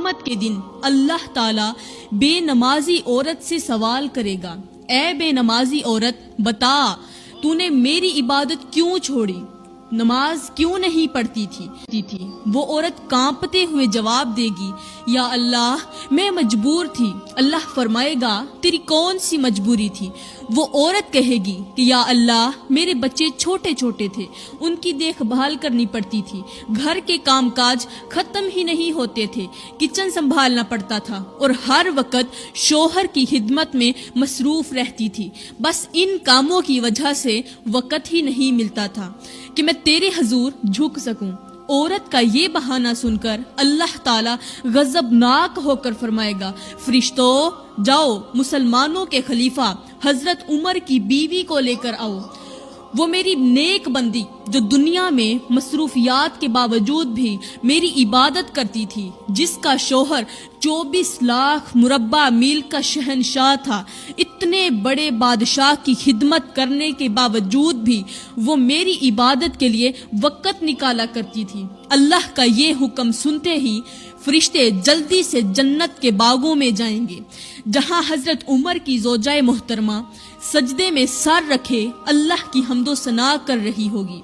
قیامت کے دن اللہ تعالیٰ بے نمازی عورت سے سوال کرے گا، اے بے نمازی عورت بتا تو نے میری عبادت کیوں چھوڑی، نماز کیوں نہیں پڑھتی تھی؟ وہ عورت کانپتے ہوئے جواب دے گی، یا اللہ میں مجبور تھی۔ اللہ فرمائے گا تیری کون سی مجبوری تھی؟ وہ عورت کہے گی کہ یا اللہ میرے بچے چھوٹے چھوٹے تھے، ان کی دیکھ بھال کرنی پڑتی تھی، گھر کے کام کاج ختم ہی نہیں ہوتے تھے، کچن سنبھالنا پڑتا تھا اور ہر وقت شوہر کی خدمت میں مصروف رہتی تھی، بس ان کاموں کی وجہ سے وقت ہی نہیں ملتا تھا کہ میں تیرے حضور جھک سکوں۔ عورت کا یہ بہانہ سن کر اللہ تعالیٰ غضبناک ہو کر فرمائے گا، فرشتوں جاؤ مسلمانوں کے خلیفہ حضرت عمر کی بیوی کو لے کر آؤ، وہ میری نیک بندی جو دنیا میں مصروفیات کے باوجود بھی میری عبادت کرتی تھی، جس کا شوہر 24 لاکھ مربع میل کا شہنشاہ تھا، اتنے بڑے بادشاہ کی خدمت کرنے کے باوجود بھی وہ میری عبادت کے لیے وقت نکالا کرتی تھی۔ اللہ کا یہ حکم سنتے ہی فرشتے جلدی سے جنت کے باغوں میں جائیں گے، جہاں حضرت عمر کی زوجہ محترمہ سجدے میں سر رکھے اللہ کی حمد و ثنا کر رہی ہوگی،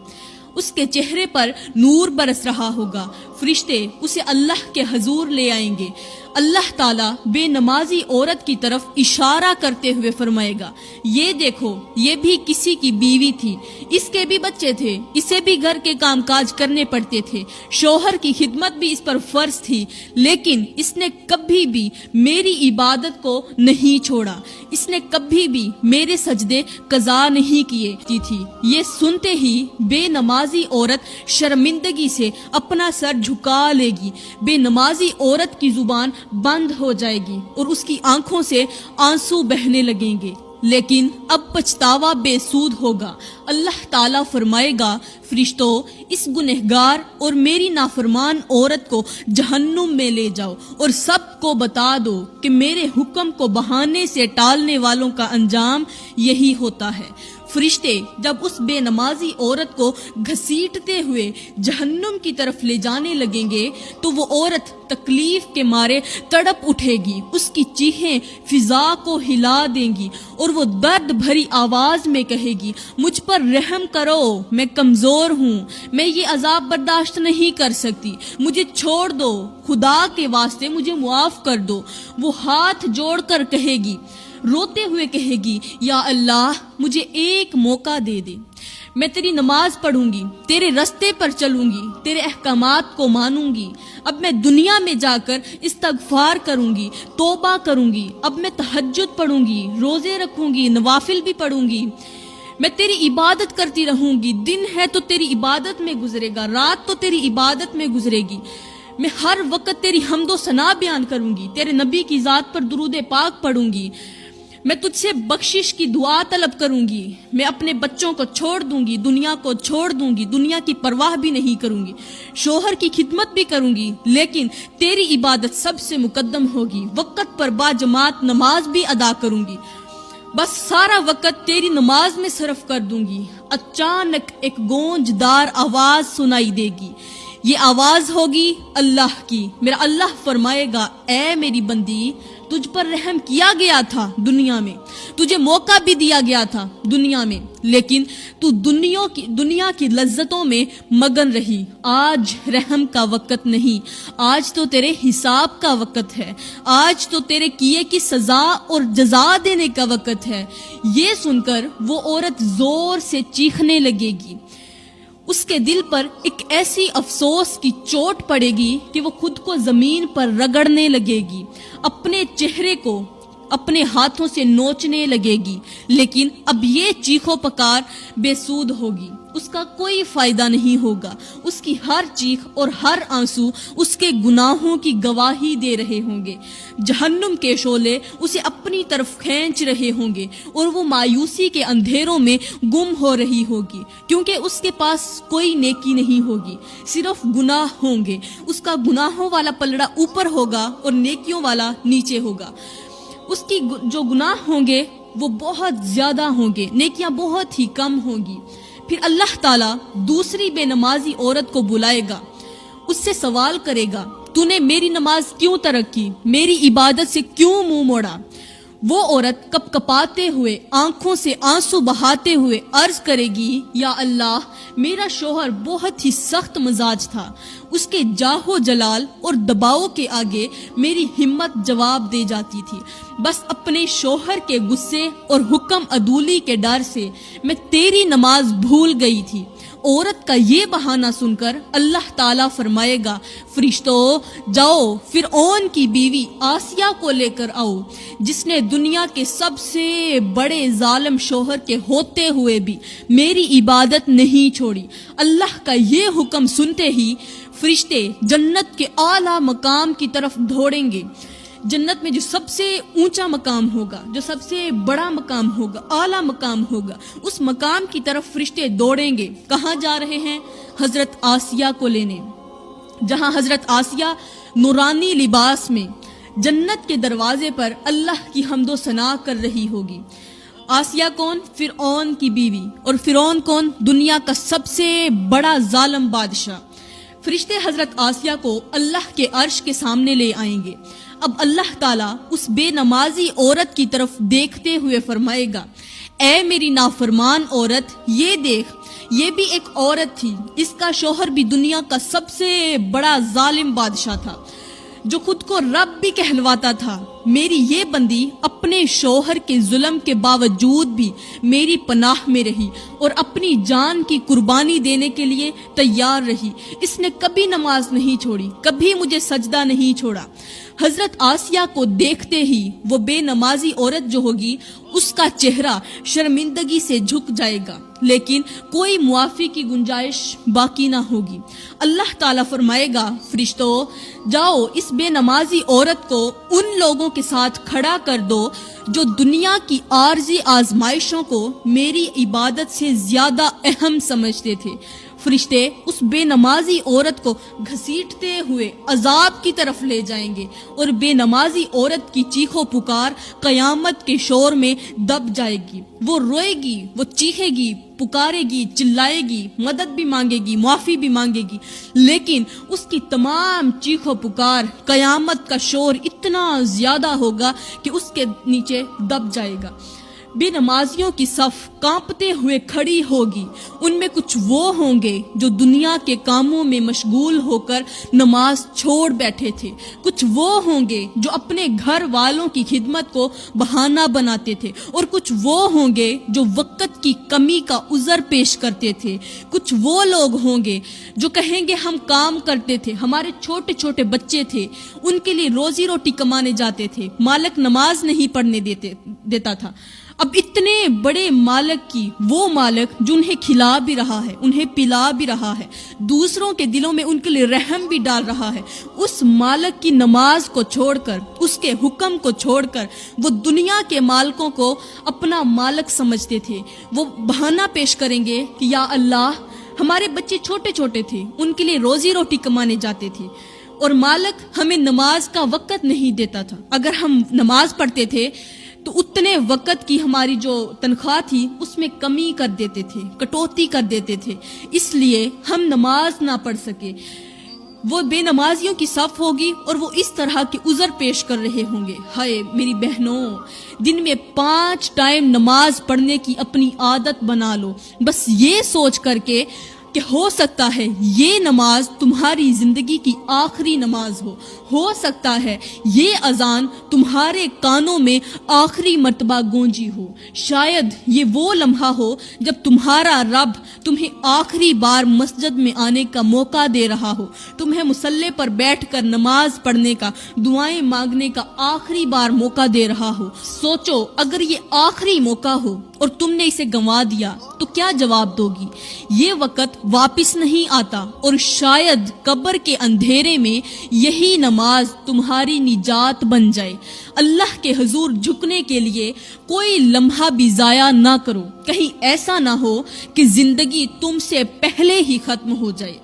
اس کے چہرے پر نور برس رہا ہوگا، فرشتے اسے اللہ کے حضور لے آئیں گے۔ اللہ تعالیٰ بے نمازی عورت کی طرف اشارہ کرتے ہوئے فرمائے گا، یہ دیکھو یہ بھی کسی کی بیوی تھی، اس کے بھی بچے تھے، اسے بھی گھر کے کام کاج کرنے پڑتے تھے، شوہر کی خدمت بھی اس پر فرض تھی، لیکن اس نے کبھی بھی میری عبادت کو نہیں چھوڑا، اس نے کبھی بھی میرے سجدے قضا نہیں کیے تھی۔ یہ سنتے ہی بے نمازی عورت شرمندگی سے اپنا سر جھکا لے گی، بے نمازی عورت کی زبان بند ہو جائے گی اور اس کی آنکھوں سے آنسو بہنے لگیں گے، لیکن اب پچھتاوا بے سود ہوگا۔ اللہ تعالیٰ فرمائے گا، فرشتوں اس گنہگار اور میری نافرمان عورت کو جہنم میں لے جاؤ اور سب کو بتا دو کہ میرے حکم کو بہانے سے ٹالنے والوں کا انجام یہی ہوتا ہے۔ فرشتے جب اس بے نمازی عورت کو گھسیٹتے ہوئے جہنم کی طرف لے جانے لگیں گے تو وہ عورت تکلیف کے مارے تڑپ اٹھے گی، اس کی چیخیں فضا کو ہلا دیں گی اور وہ درد بھری آواز میں کہے گی، مجھ پر رحم کرو، میں کمزور ہوں، میں یہ عذاب برداشت نہیں کر سکتی، مجھے چھوڑ دو، خدا کے واسطے مجھے معاف کر دو۔ وہ ہاتھ جوڑ کر کہے گی، روتے ہوئے کہے گی، یا اللہ مجھے ایک موقع دے دے، میں تیری نماز پڑھوں گی، تیرے رستے پر چلوں گی، تیرے احکامات کو مانوں گی، اب میں دنیا میں جا کر استغفار کروں گی، توبہ کروں گی، اب میں تہجد پڑھوں گی، روزے رکھوں گی، نوافل بھی پڑھوں گی، میں تیری عبادت کرتی رہوں گی، دن ہے تو تیری عبادت میں گزرے گا، رات تو تیری عبادت میں گزرے گی، میں ہر وقت تیری حمد و ثنا بیان کروں گی، تیرے نبی کی ذات پر درود پاک پڑھوں گی، میں تجھ سے بخشش کی دعا طلب کروں گی، میں اپنے بچوں کو چھوڑ دوں گی، دنیا کو چھوڑ دوں گی، دنیا کی پرواہ بھی نہیں کروں گی، شوہر کی خدمت بھی کروں گی، لیکن تیری عبادت سب سے مقدم ہوگی، وقت پر باجماعت نماز بھی ادا کروں گی، بس سارا وقت تیری نماز میں صرف کر دوں گی۔ اچانک ایک گونجدار آواز سنائی دے گی، یہ آواز ہوگی اللہ کی۔ میرا اللہ فرمائے گا، اے میری بندی تجھ پر رحم کیا گیا تھا دنیا میں، تجھے موقع بھی دیا گیا تھا دنیا میں، لیکن تو دنیا کی لذتوں میں مگن رہی۔ آج رحم کا وقت نہیں، آج تو تیرے حساب کا وقت ہے، آج تو تیرے کیے کی سزا اور جزا دینے کا وقت ہے۔ یہ سن کر وہ عورت زور سے چیخنے لگے گی، اس کے دل پر ایک ایسی افسوس کی چوٹ پڑے گی کہ وہ خود کو زمین پر رگڑنے لگے گی، اپنے چہرے کو اپنے ہاتھوں سے نوچنے لگے گی، لیکن اب یہ چیخو پکار بے سود ہوگی، اس کا کوئی فائدہ نہیں ہوگا، اس کی ہر چیخ اور ہر آنسو اس کے گناہوں کی گواہی دے رہے ہوں گے، جہنم کے شعلے اسے اپنی طرف کھینچ رہے ہوں گے اور وہ مایوسی کے اندھیروں میں گم ہو رہی ہوگی، کیونکہ اس کے پاس کوئی نیکی نہیں ہوگی، صرف گناہ ہوں گے، اس کا گناہوں والا پلڑا اوپر ہوگا اور نیکیوں والا نیچے ہوگا، اس کی جو گناہ ہوں گے وہ بہت زیادہ ہوں گے، نیکیاں بہت ہی کم ہوں گی۔ پھر اللہ تعالیٰ دوسری بے نمازی عورت کو بلائے گا، اس سے سوال کرے گا، تو نے میری نماز کیوں ترک کی, میری عبادت سے کیوں منہ موڑا. وہ عورت کپ کپاتے ہوئے, آنکھوں سے آنسو بہاتے ہوئے عرض کرے گی, یا اللہ, میرا شوہر بہت ہی سخت مزاج تھا, اس کے جاہو جلال اور دباؤ کے آگے میری ہمت جواب دے جاتی تھی. بس اپنے شوہر کے غصے اور حکم عدولی کے ڈر سے میں تیری نماز بھول گئی تھی. عورت کا یہ بہانہ سن کر اللہ تعالیٰ فرمائے گا, فرشتوں جاؤ فرعون کی بیوی آسیہ کو لے کر آؤ, جس نے دنیا کے سب سے بڑے ظالم شوہر کے ہوتے ہوئے بھی میری عبادت نہیں چھوڑی. اللہ کا یہ حکم سنتے ہی فرشتے جنت کے اعلیٰ مقام کی طرف دوڑیں گے. جنت میں جو سب سے اونچا مقام ہوگا, جو سب سے بڑا مقام ہوگا, اعلیٰ مقام ہوگا, اس مقام کی طرف فرشتے دوڑیں گے. کہاں جا رہے ہیں؟ حضرت آسیہ کو لینے, جہاں حضرت آسیہ نورانی لباس میں جنت کے دروازے پر اللہ کی حمد و ثنا کر رہی ہوگی. آسیہ کون؟ فرعون کی بیوی. اور فرعون کون؟ دنیا کا سب سے بڑا ظالم بادشاہ. فرشتے حضرت آسیہ کو اللہ کے عرش کے سامنے لے آئیں گے. اب اللہ تعالیٰ اس بے نمازی عورت کی طرف دیکھتے ہوئے فرمائے گا, اے میری نافرمان عورت, یہ دیکھ, یہ بھی ایک عورت تھی, اس کا شوہر بھی دنیا کا سب سے بڑا ظالم بادشاہ تھا, جو خود کو رب بھی کہلواتا تھا. میری یہ بندی اپنے شوہر کے ظلم کے باوجود بھی میری پناہ میں رہی اور اپنی جان کی قربانی دینے کے لیے تیار رہی. اس نے کبھی نماز نہیں چھوڑی, کبھی مجھے سجدہ نہیں چھوڑا. حضرت آسیہ کو دیکھتے ہی وہ بے نمازی عورت جو ہوگی, اس کا چہرہ شرمندگی سے جھک جائے گا, لیکن کوئی معافی کی گنجائش باقی نہ ہوگی. اللہ تعالیٰ فرمائے گا, فرشتوں جاؤ اس بے نمازی عورت کو ان لوگوں کے ساتھ کھڑا کر دو جو دنیا کی عارضی آزمائشوں کو میری عبادت سے زیادہ اہم سمجھتے تھے. فرشتے اس بے نمازی عورت کو گھسیٹتے ہوئے عذاب کی طرف لے جائیں گے, اور بے نمازی عورت کی چیخ و پکار قیامت کے شور میں دب جائے گی. وہ روئے گی, وہ چیخے گی, پکارے گی, چلائے گی, مدد بھی مانگے گی, معافی بھی مانگے گی, لیکن اس کی تمام چیخ و پکار قیامت کا شور اتنا زیادہ ہوگا کہ اس کے نیچے دب جائے گا. بے نمازیوں کی صف کانپتے ہوئے کھڑی ہوگی. ان میں کچھ وہ ہوں گے جو دنیا کے کاموں میں مشغول ہو کر نماز چھوڑ بیٹھے تھے. کچھ وہ ہوں گے جو اپنے گھر والوں کی خدمت کو بہانہ بناتے تھے, اور کچھ وہ ہوں گے جو وقت کی کمی کا عذر پیش کرتے تھے. کچھ وہ لوگ ہوں گے جو کہیں گے ہم کام کرتے تھے, ہمارے چھوٹے چھوٹے بچے تھے, ان کے لیے روزی روٹی کمانے جاتے تھے, مالک نماز نہیں پڑھنے دیتا تھا. اب اتنے بڑے مالک کی وہ مالک جو انہیں کھلا بھی رہا ہے, انہیں پلا بھی رہا ہے, دوسروں کے دلوں میں ان کے لیے رحم بھی ڈال رہا ہے, اس مالک کی نماز کو چھوڑ کر, اس کے حکم کو چھوڑ کر وہ دنیا کے مالکوں کو اپنا مالک سمجھتے تھے. وہ بہانہ پیش کریں گے کہ یا اللہ, ہمارے بچے چھوٹے چھوٹے تھے, ان کے لیے روزی روٹی کمانے جاتے تھے, اور مالک ہمیں نماز کا وقت نہیں دیتا تھا. اگر ہم نماز پڑھتے تھے تو اتنے وقت کی ہماری جو تنخواہ تھی اس میں کمی کر دیتے تھے, کٹوتی کر دیتے تھے, اس لیے ہم نماز نہ پڑھ سکے. وہ بے نمازیوں کی صف ہوگی اور وہ اس طرح کے عذر پیش کر رہے ہوں گے, ہائے میری بہنوں, دن میں 5 ٹائم نماز پڑھنے کی اپنی عادت بنا لو, بس یہ سوچ کر کے کہ ہو سکتا ہے یہ نماز تمہاری زندگی کی آخری نماز ہو سکتا ہے یہ اذان تمہارے کانوں میں آخری مرتبہ گونجی ہو, شاید یہ وہ لمحہ ہو جب تمہارا رب تمہیں آخری بار مسجد میں آنے کا موقع دے رہا ہو, تمہیں مصلی پر بیٹھ کر نماز پڑھنے کا, دعائیں مانگنے کا آخری بار موقع دے رہا ہو. سوچو اگر یہ آخری موقع ہو اور تم نے اسے گنوا دیا تو کیا جواب دو گی؟ یہ وقت واپس نہیں آتا, اور شاید قبر کے اندھیرے میں یہی نماز تمہاری نجات بن جائے. اللہ کے حضور جھکنے کے لیے کوئی لمحہ بھی ضائع نہ کرو, کہیں ایسا نہ ہو کہ زندگی تم سے پہلے ہی ختم ہو جائے.